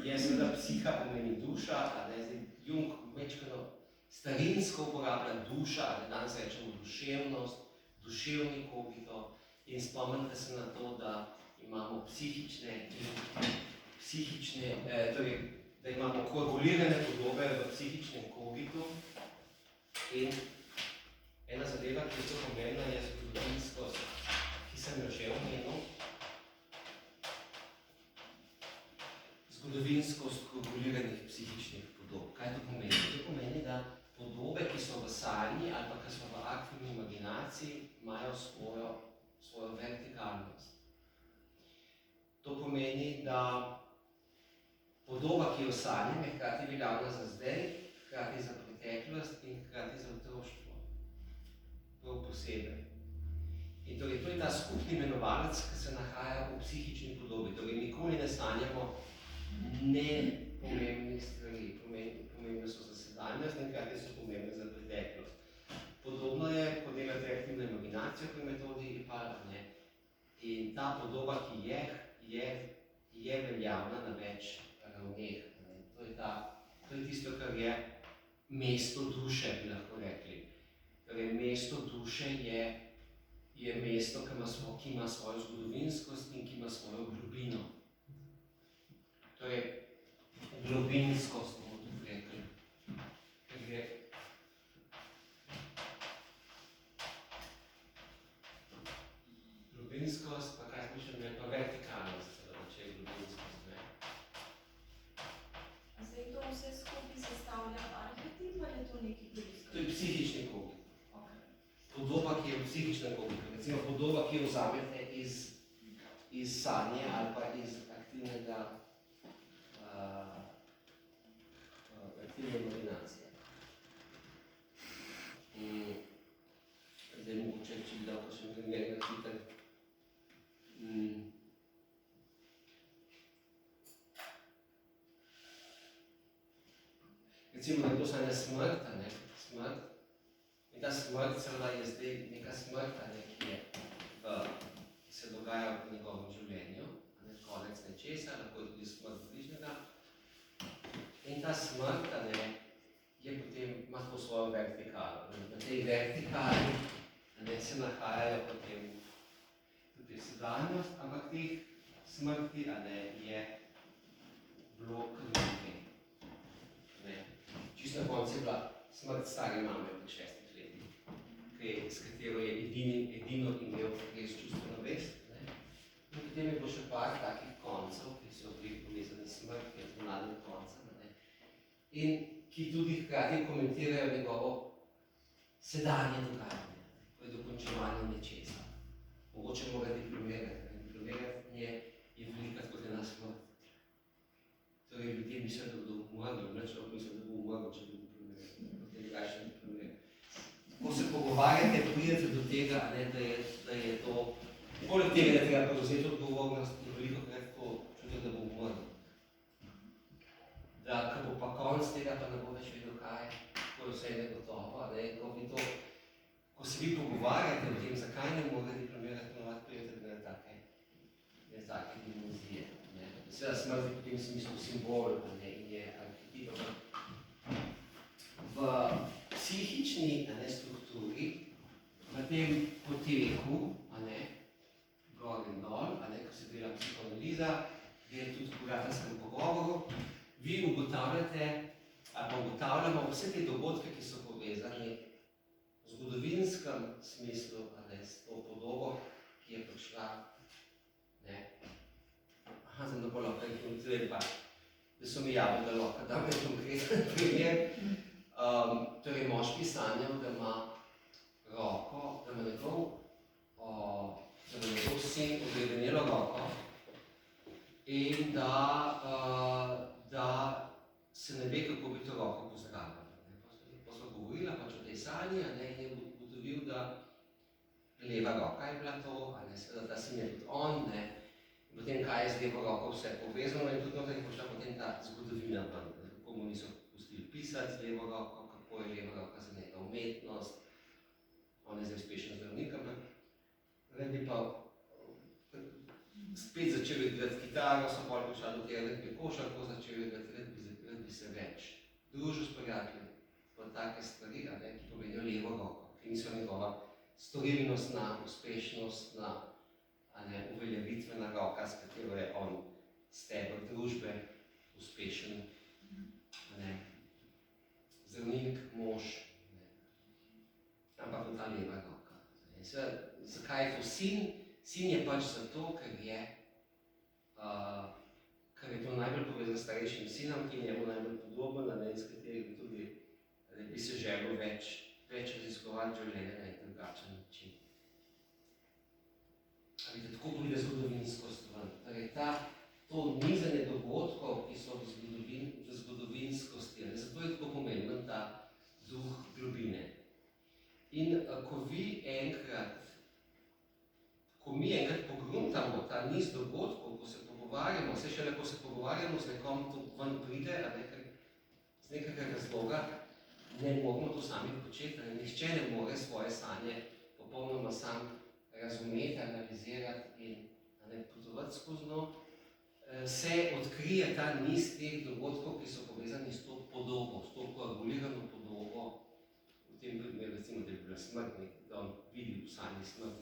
je seveda psiha pomeni duša, a ne, zdaj Jung večkrat starinsko uporablja duša, ali danes rečemo duševnost, duševni kogito, in spomnite se na to, da imamo psihične, torej, da imamo koagulirane podobe v psihičnem kogitu. In ena zadeva, ki je to pomembna, je zgodovinskost, ki sem jo že omenil. Zgodovinskost koaguliranih psihičnih podob. Kaj to pomeni? To pomeni, da podobe, ki so v sanji ali pa ki so v aktivni imaginaciji, imajo svojo vertikalnost. To pomeni, da podoba, ki je v sanji, je hkrati veljavna za zdaj, hkrati za preteklost in hkrati za otroštvo. Prav posebej. In torej, to je ta skupni imenovalec, ki se nahaja v psihični podobi. Torej, nikoli ne sanjamo nepomembnih stvari. Pomembne so za sedanjost in hkrati so pomembne za preteklost. Podobno je, ko delate aktivno imaginacijo pri metodi IPAL, in ta podoba, ki je veljavna na več ravneh. To je tisto, kar je mesto duše, bi lahko rekli. Torej, mesto duše je mesto, ki ima svojo zgodovinskost in ki ima svojo globino. Torej, globinskost, bomo tudi rekli. Ker je globinskost, pa kaj smo še imeli, pa vertikalnost, če je globinskost. Zdaj to vse skupaj sestavlja arhetip ali je to neki drugski? To je psihični kogit. Okay. Podoba, ki je v psihičnem kogitu. Recimo podoba, ki jo vzamete iz sanje ali pa iz aktivne imaginacije. Zdaj mogoče, če bi lahko še nekaj hitel. Recimo, da je to sanja smrt, smrt. In ta smrt seveda je zdaj neka smrt, ki se dogaja v njegovem življenju, konec nečesa, lahko je tudi smrt bližnjega. In ta smrt je potem, ima to svojo vertikalo. Na tej vertikali se nahajajo potem tudi sedanjost, ampak teh smrti je blok nekaj. Čisto na koncu je bila smrt stare mame v 6 letih, s katero je edino imel res čustveno vest. In potem je bilo še par takih koncev, ki so bili povezani s smrtjo, z mladim koncem, in ki tudi hkrati komentirajo njegovo sedanje dogajanje, ko je dokončevanje nečesa. Mogoče mora diplomirati. Diplomiranje je velikrat kot ena smrt. Torej, ljudje mislijo, da bodo umrli, človek mislijo, da bo umrl, če bo diplomiral. Potem drugače ne diplomira. Ko se pogovarjate, pridete do tega, da je to, poleg tega, da treba prevzeti odgovornost, in velikokrat ko čutim, da bo umrl. Da, ko bo pa konc tega, pa ne bo več vedel kaj, ko je vse negotovo, ko se vi pogovarjate o tem, zakaj ne more diplomirati, ponovati prijete na take dimenzije. Seveda smrt je v tem smislu simbol, in je arhetip. V psihični strukturi, v tem poteku, gor in dol, ko se dela psihoanaliza, gre tudi v pogajateljskem pogovoru, vi ugotavljate, ali pa ugotavljamo vse te dogodke, ki so povezani v zgodovinskem smislu, s to podobo, ki je prišla. Sem to lahko rekel, da so mi javili, da lahko dam en konkreten primer. Torej, moški sanjal, da ima roko, da ima njegov sin odrevenelo roko in da se ne ve, kako bi to roko pozdravljala. Pa sva govorila pač o tej sanji, in je ugotovil, da leva roka je bila to, seveda ta sin je tudi on, potem, kaj je z levo roko vse povezano, in tudi noter je prišla potem ta zgodovina, kako mu niso pustili pisati z levo roko, kako je leva roka za njega umetnost, on je zdaj uspešen zdravnik, ampak rad bi pa spet začel igrati kitaro, so pol počal do tega, da bi košarko začel igrati, rad bi se več družil s prijatelji, pa take stvari, ki pomenijo levo roko, ki niso njegova storilnostna, uspešnost, uveljavitvena roka, s katero je on steber družbe, uspešen, zdravnik, mož, ampak ta leva roka. Zakaj je to sin? Sin je pač zato, ker je to najbolj povezan s starejšim sinom, ki je njemu najbolj podoben, iz katerega tudi bi se želel več raziskovati življenja na en drugačen način. Tako pride zgodovinsko stvar. Torej, to nizanje dogodkov, ki so v zgodovinskosti, zato je tako pomemben ta duh globine. In ko mi enkrat pogruntamo ta niz dogodkov, ko se pogovarjamo, šele ko se pogovarjamo z nekom, to ven pride, z nekega razloga, ne moramo to sami početi, nihče ne more svoje sanje popolnoma sam razumeti, analizirati in potovati skozi njo, se odkrije ta niz teh dogodkov, ki so povezani s to podobo, s to koagulirano podobo, v tem primeru, recimo, da je bila smrt, da on vidi v sanji smrt.